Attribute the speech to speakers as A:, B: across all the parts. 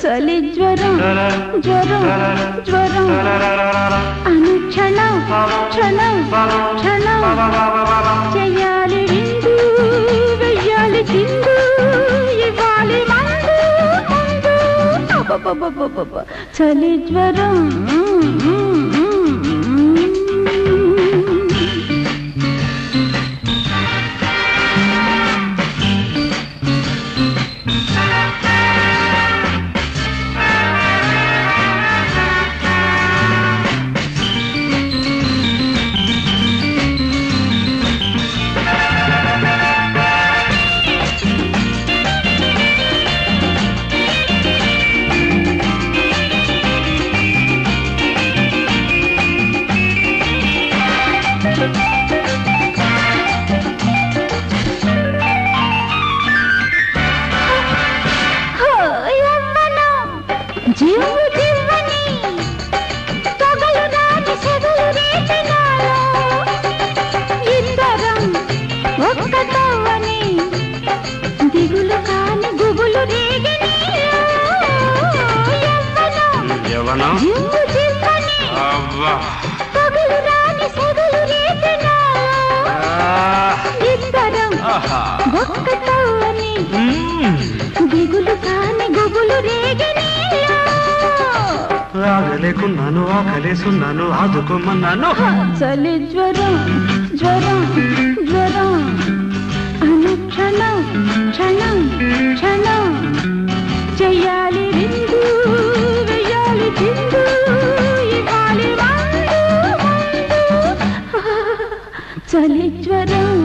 A: చలి జ్వరం జ్వరం జ్వరం అనుక్షణం క్షణం క్షణం చెయ్యాలి విందు వెయ్యాలి చిందు ఇవ్వాలి మందు ముందు చలి జ్వరం
B: ఆగలేకున్నాను ఆకలేసున్నాను ఆదుకోమన్నాను
A: చలి జ్వరం జ్వరం జ్వరం అనుక్షణం క్షణం క్షణం చెయ్యాలి విందు వెయ్యాలి చిందు ఇవ్వాలి మందు చలి జ్వరం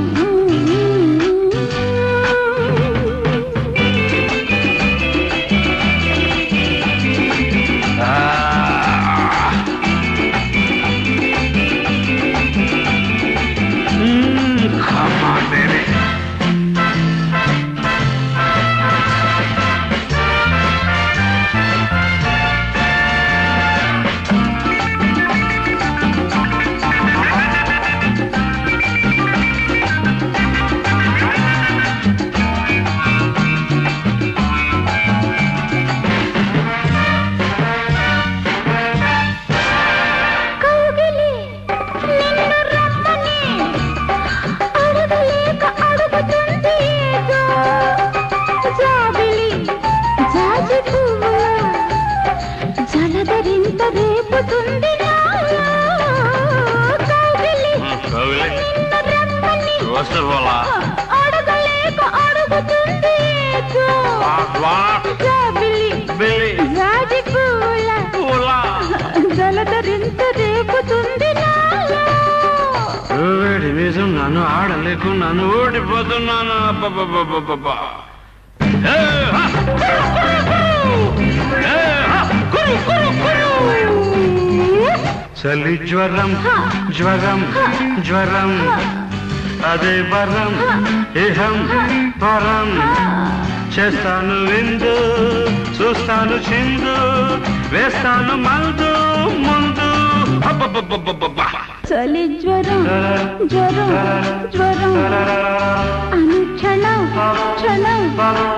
B: వేడున్నాను ఆడలేకున్నాను ఓడిపోతున్నాను చలి జ్వరం జ్వరం జ్వరం అదే వరం ఇహం పరం చేస్తాను విందు చూస్తాను చిందు వేస్తాను మందు ముందు
A: చలి జ్వరం జ్వరం జ్వరం అనుక్షణం క్షణం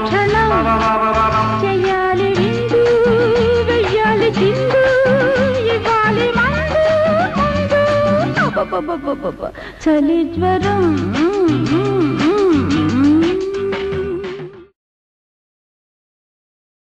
A: క్షణం చెయ్యాలి విందు వెయ్యాలి చిందు ఇవ్వాలి మందు ముందు చలి జ్వరం